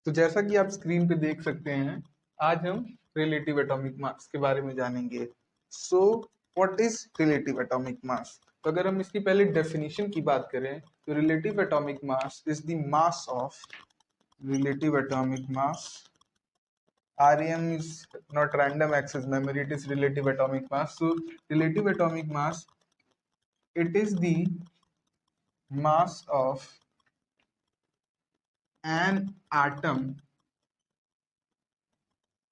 तो जैसा कि आप स्क्रीन पे देख सकते हैं, आज हम रिलेटिव एटॉमिक मास के बारे में जानेंगे। So what is relative atomic मास? तो अगर हम इसकी पहले डेफिनेशन की बात करें तो relative atomic mass is the mass of relative atomic mass. REM is not random access memory, it is relative atomic mass. So relative atomic mass, it is the mass of an atom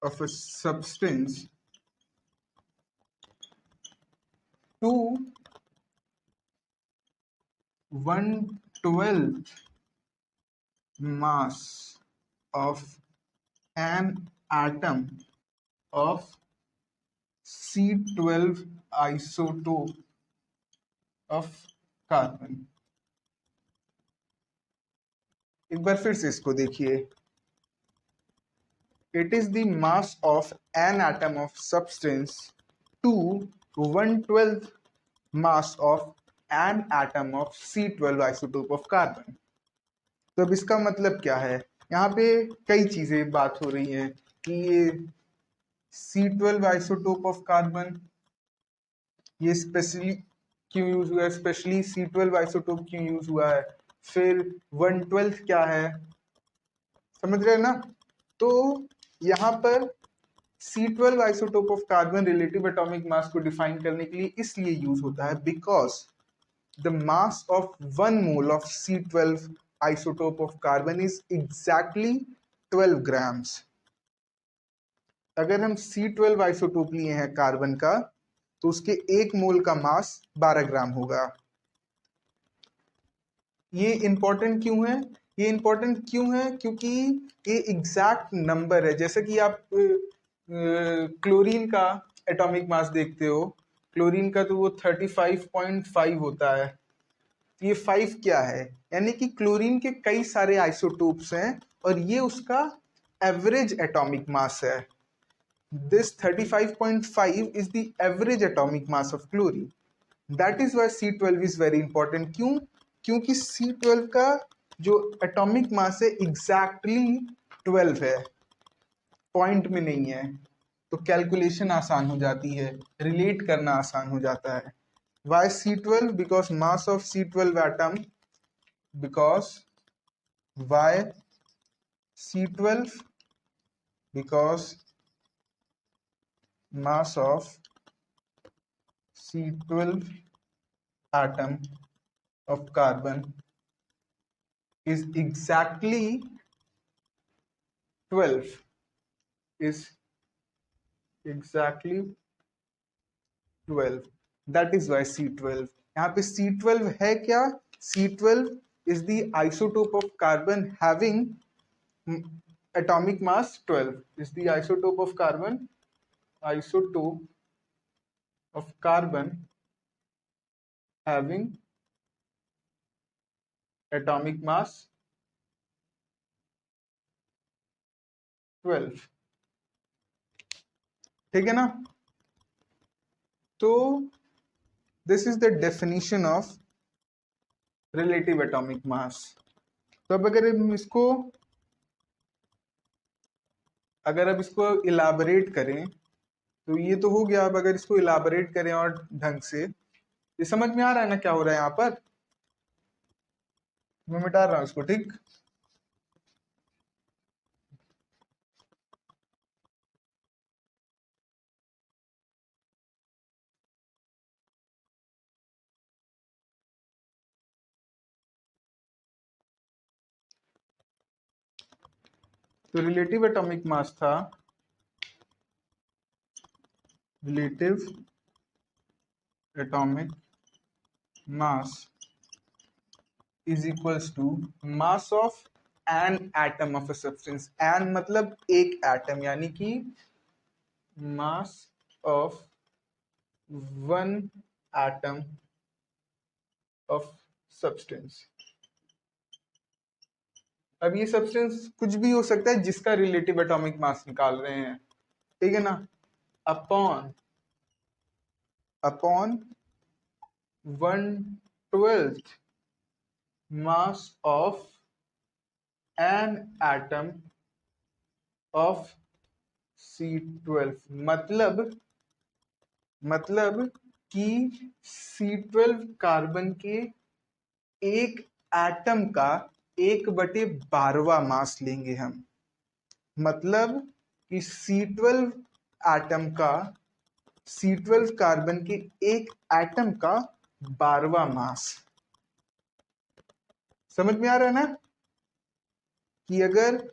of a substance to 1/12 mass of an atom of C12 isotope of carbon। एक बार फिर से इसको देखिए। It is the mass of an atom of substance to 1/12 mass of an atom of C12 isotope of carbon। तो अब इसका मतलब क्या है? यहाँ पे कई चीजें बात हो रही हैं कि ये C12 आइसोटोप ऑफ कार्बन ये स्पेशली क्यों यूज हुआ है, स्पेशली C12 आइसोटोप क्यों यूज हुआ है, फिर 1/12 क्या है, समझ रहे हैं ना? तो यहाँ पर C12 isotope of carbon relative atomic मास को डिफाइन करने के लिए इसलिए यूज होता है because the mass of 1 mole of C12 isotope of carbon is exactly 12 grams। अगर हम C12 आइसोटोप लिए हैं कार्बन का तो उसके 1 मोल का मास 12 ग्राम होगा। ये इंपॉर्टेंट क्यों है? ये इंपॉर्टेंट क्यों है? क्योंकि ये एग्जैक्ट नंबर है। जैसे कि आप क्लोरीन का एटॉमिक मास देखते हो, क्लोरीन का तो वो 35.5 होता है। ये 5 क्या है? यानी कि क्लोरीन के कई सारे आइसोटोप्स हैं और ये उसका एवरेज एटॉमिक मास है। This 35.5 is the average atomic mass of chlorine. That is why C12 is very important. क्यों? क्योंकि C12 का जो एटॉमिक मास है एग्जैक्टली 12 है, पॉइंट में नहीं है। तो कैलकुलेशन आसान हो जाती है, रिलेट करना आसान हो जाता है। Why C12? Because mass of C12 atom, because why C12? Because mass of C12 atom of carbon is exactly 12, is exactly 12। That is why C12। यहाँ पे C12 है क्या? C12 is the isotope of carbon having atomic mass 12, is the isotope of carbon, isotope of carbon having atomic mass 12। ठीक है ना? तो this is the definition of relative atomic मास। तो अब अगर अब इसको इलाबोरेट करें तो ये तो हो गया। अब अगर इसको इलाबोरेट करें और ढंग से, ये समझ में आ रहा है ना क्या हो रहा है यहाँ पर? मैं मिटा रहा हूं इसको, ठीक? तो रिलेटिव एटॉमिक मास था, relative atomic mass is equals to mass of an atom of a substance. An मतलब एक एटम, यानी कि mass of 1 atom of substance. अब ये सब्सटेंस कुछ भी हो सकता है जिसका रिलेटिव एटॉमिक मास निकाल रहे हैं, ठीक है ना? Upon 1/12 mass of an atom of C12, मतलब कि C12 कार्बन के एक एटम का 1/12वां मास लेंगे हम। मतलब कि C12 कार्बन के एक एटम का 12वां मास। समझ में आ रहा है ना कि अगर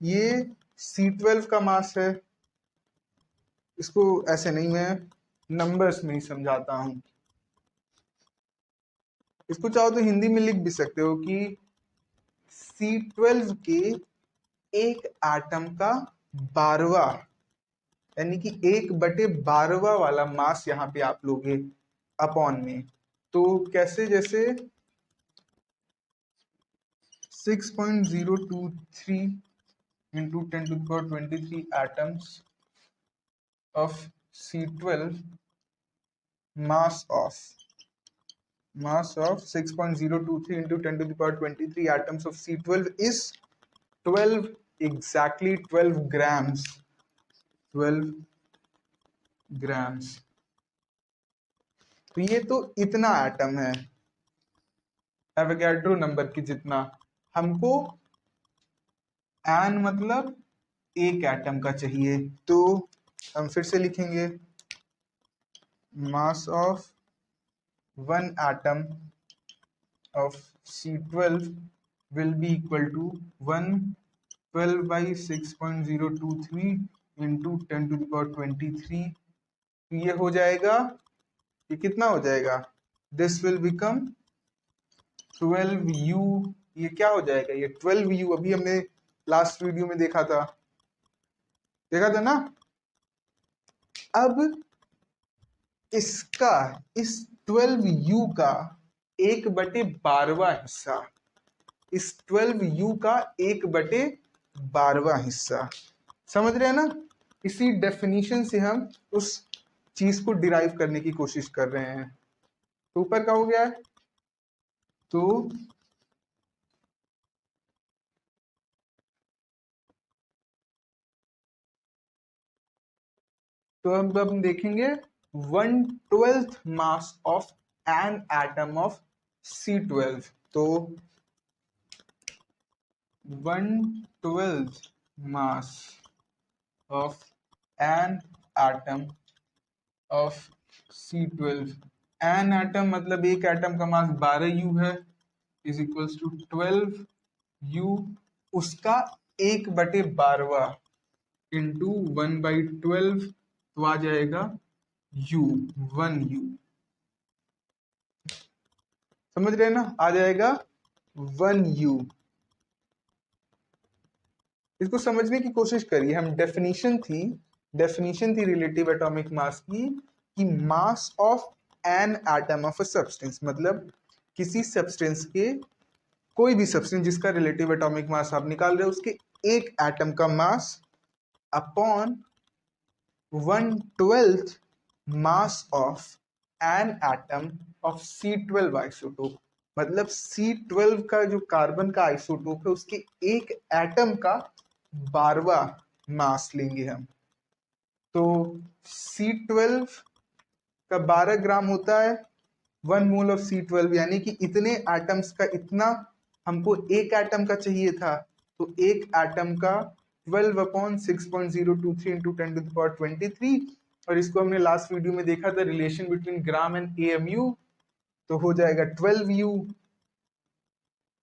ये C12 का मास है, इसको ऐसे नहीं, मैं नंबर्स में ही समझाता हूं। इसको चाहो तो हिंदी में लिख भी सकते हो कि C12 के एक एटम का 12वां, यानी कि 1/12वां वाला मास यहाँ पे आप लोगे अपॉन में। तो कैसे, जैसे 6.023 into 10 to the power 23 atoms of C12, mass of 6.023 into 10 to the power 23 atoms of C12 is 12, exactly 12 grams. 12 grams। तो ये तो इतना एटम है, एवोगैड्रो नंबर की जितना। हमको एन मतलब एक एटम का चाहिए, तो हम फिर से लिखेंगे mass of one atom of C12 will be equal to 112 by 6.023 into 10 to the power 23। तो ये हो जाएगा, ये कितना हो जाएगा, दिस विल बिकम 12U। ये क्या हो जाएगा, ये 12U। अभी हमने लास्ट वीडियो में देखा था ना। अब इसका, इस 12U का 1/12वां हिस्सा, इस 12U का 1/12वां हिस्सा, समझ रहे हैं ना। इसी डेफिनेशन से हम उस चीज को डिराइव करने की कोशिश कर रहे हैं। तो ऊपर का हो गया है, तो अब हम देखेंगे 1/12 मास of an atom of C12। तो 1/12 मास of an atom of C12। An atom मतलब एक एटम का मास 12U है, इज इक्वल्स टू 12U, उसका 1/12वां इंटू 1/12, तो आ जाएगा U, 1U। समझ रहे हैं ना, आ जाएगा 1U। इसको समझने की कोशिश करिए। हम डेफिनेशन थी रिलेटिव एटॉमिक मास की, कि mass of an atom of a substance, मतलब किसी सब्सटेंस के, कोई भी सब्सटेंस जिसका रिलेटिव एटॉमिक मास आप निकाल रहे हो, उसके एक एटम का mass upon 1/12 mass of an atom of C12 isotope. मतलब C12 का जो कार्बन का आइसोटोप है, उसके एक एटम का 12वां मास लेंगे हम। तो C12 का 12 ग्राम होता है 1 मोल ऑफ C12, यानी कि इतने एटम्स का इतना हमको एक एटम का चाहिए था। तो एक एटम का 12/6.023 इंटू 10 टू द पावर 23, और इसको हमने लास्ट वीडियो में देखा था, relation between gram and AMU, तो हो जाएगा 12U।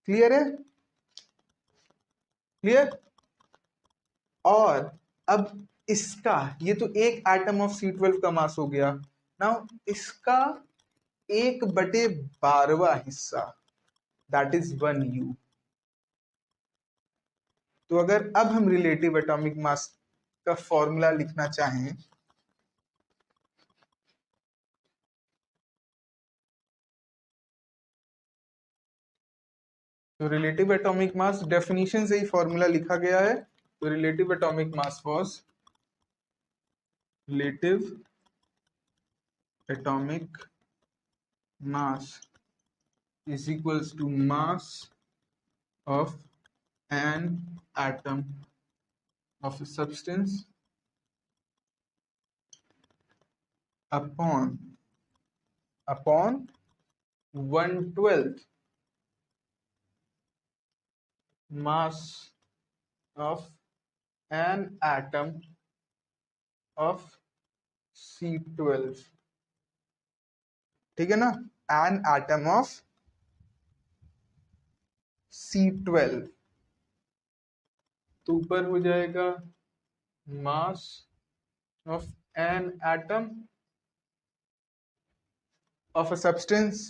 क्लियर है, क्लियर। और अब इसका, ये तो एक एटम ऑफ C12 का मास हो गया। नाउ इसका 1/12वां हिस्सा, दैट इज 1U। तो अगर अब हम रिलेटिव एटॉमिक मास का फॉर्मूला लिखना चाहें, तो रिलेटिव एटॉमिक मास डेफिनेशन से ही फॉर्मूला लिखा गया है। तो relative atomic mass was, relative atomic mass is equals to mass of an atom of a substance upon 1/12 mass of an atom of C12. ठीक है ना, an atom of C12, तो ऊपर हो जाएगा मास of an atom of a substance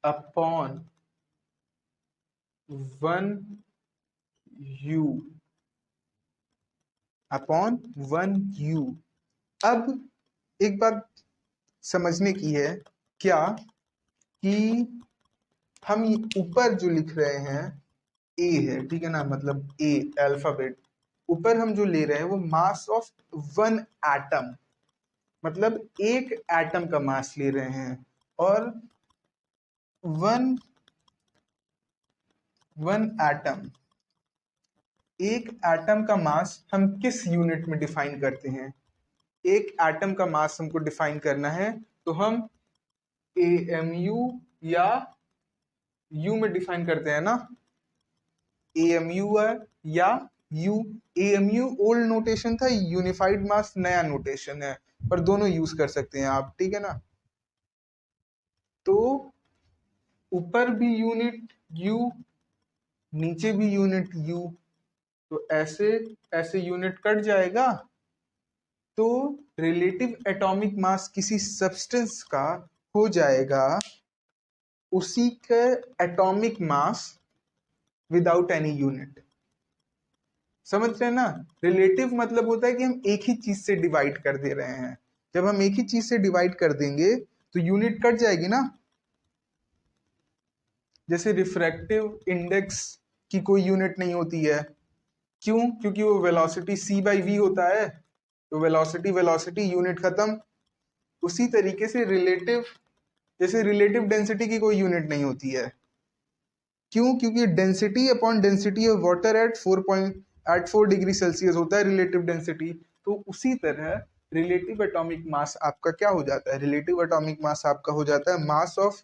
upon 1 U upon 1 U। अब एक बात समझने की है क्या कि हम ऊपर जो लिख रहे हैं ए है, ठीक है ना, मतलब ए अल्फाबेट, ऊपर हम जो ले रहे हैं वो मास ऑफ 1 एटम, मतलब एक एटम का मास ले रहे हैं, और वन एटम, एक एटम का मास हम किस यूनिट में डिफाइन करते हैं? एक एटम का मास हमको डिफाइन करना है तो हम AMU या U में डिफाइन करते हैं ना, AMU या U। AMU ओल्ड नोटेशन था, यूनिफाइड मास नया नोटेशन है, पर दोनों यूज कर सकते हैं आप, ठीक है ना। तो ऊपर भी यूनिट U, नीचे भी यूनिट U, तो ऐसे ऐसे यूनिट कट जाएगा, तो रिलेटिव एटॉमिक मास किसी सब्सटेंस का हो जाएगा उसी के atomic mass without any unit. समझ रहे हैं ना, रिलेटिव मतलब होता है कि हम एक ही चीज से डिवाइड कर दे रहे हैं। जब हम एक ही चीज से डिवाइड कर देंगे तो यूनिट कट जाएगी ना। जैसे रिफ्रैक्टिव इंडेक्स की कोई यूनिट नहीं होती है, क्यों? क्योंकि वो वेलोसिटी c/v होता है, तो वेलोसिटी वेलोसिटी यूनिट खत्म। उसी तरीके से रिलेटिव, जैसे रिलेटिव डेंसिटी की कोई यूनिट नहीं होती है, क्यों? क्योंकि density upon density of water at 4 degree Celsius होता है रिलेटिव डेंसिटी। तो उसी तरह रिलेटिव एटॉमिक मास आपका क्या हो जाता है? रिलेटिव एटॉमिक मास आपका हो जाता है मास ऑफ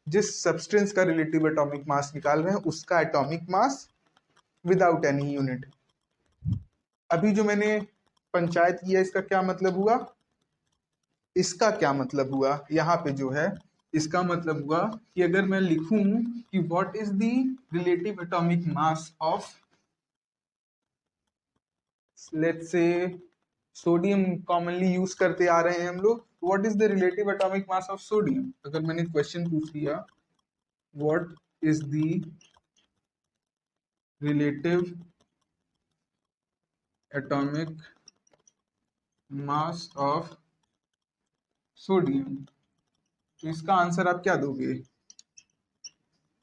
जिस सब्सटेंस का रिलेटिव एटॉमिक मास निकाल रहे हैं उसका atomic mass without any unit. अभी जो मैंने पंचायत किया इसका क्या मतलब हुआ? इसका क्या मतलब हुआ यहाँ पे जो है, इसका मतलब हुआ कि अगर मैं लिखूं कि what is the relative atomic mass of, let's say sodium commonly use करते आ रहे हैं हम लोग, what is the relative atomic mass of sodium. अगर मैंने क्वेश्चन पूछ लिया what is the relative atomic mass of sodium, तो इसका आंसर आप क्या दोगे?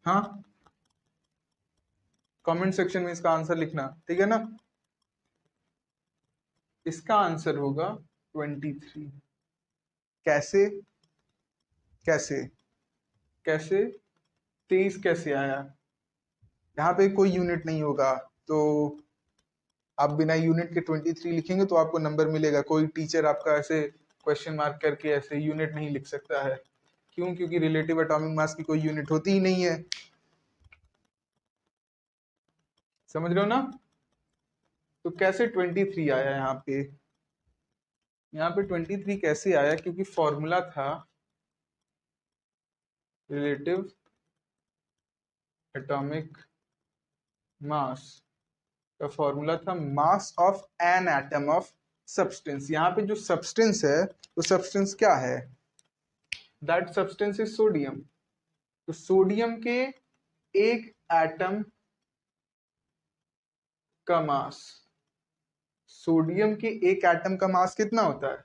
हाँ, कमेंट सेक्शन में इसका आंसर लिखना, ठीक है ना। इसका आंसर होगा 23। कैसे कैसे कैसे 23 कैसे आया? यहाँ पे कोई यूनिट नहीं होगा, तो आप बिना यूनिट के 23 लिखेंगे तो आपको नंबर मिलेगा। कोई टीचर आपका ऐसे क्वेश्चन मार्क करके ऐसे यूनिट नहीं लिख सकता है, क्यों? क्योंकि रिलेटिव एटॉमिक मास की कोई यूनिट होती ही नहीं है। समझ रहे हो ना? तो कैसे 23 आया यहाँ पे? यहाँ पे 23 कैसे आया? क्योंकि फॉर्मूला था रिलेटिव एटॉमिक मास का, फॉर्मूला था मास of an atom of substance. यहाँ पे जो सब्सटेंस है वो सब्सटेंस क्या है? That substance is sodium. तो सोडियम के एक एटम का मास, सोडियम के एक एटम का मास कितना होता है?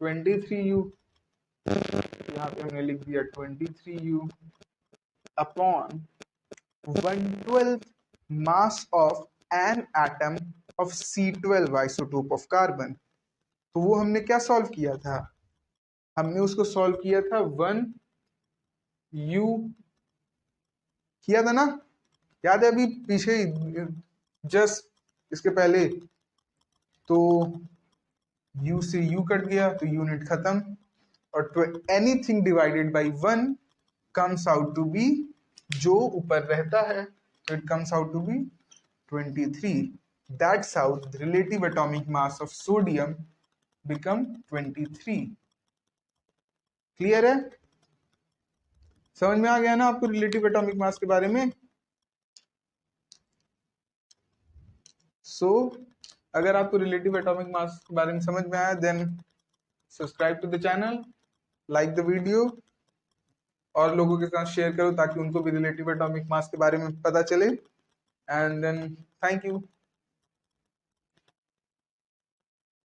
23U। यहाँ पे हमने लिख दिया 23U upon 1/12 mass of an atom of C12 isotope of carbon. तो वो हमने क्या सॉल्व किया था? हमने उसको सॉल्व किया था 1U, किया था ना। याद है अभी पीछे जस्ट इसके पहले तो u से u कट गया तो यूनिट खत्म, और anything divided by 1 comes out to be, जो ऊपर रहता है तो it comes out to be 23. That's how the relative atomic mass of sodium become 23. Clear है? समझ में आ गया ना आपको रिलेटिव एटॉमिक मास के बारे में? अगर आपको रिलेटिव एटॉमिक मास के बारे में समझ में आया, then subscribe to the channel, like the video, और लोगों के साथ शेयर करो ताकि उनको भी रिलेटिव एटॉमिक मास के बारे में पता चले। And then thank you.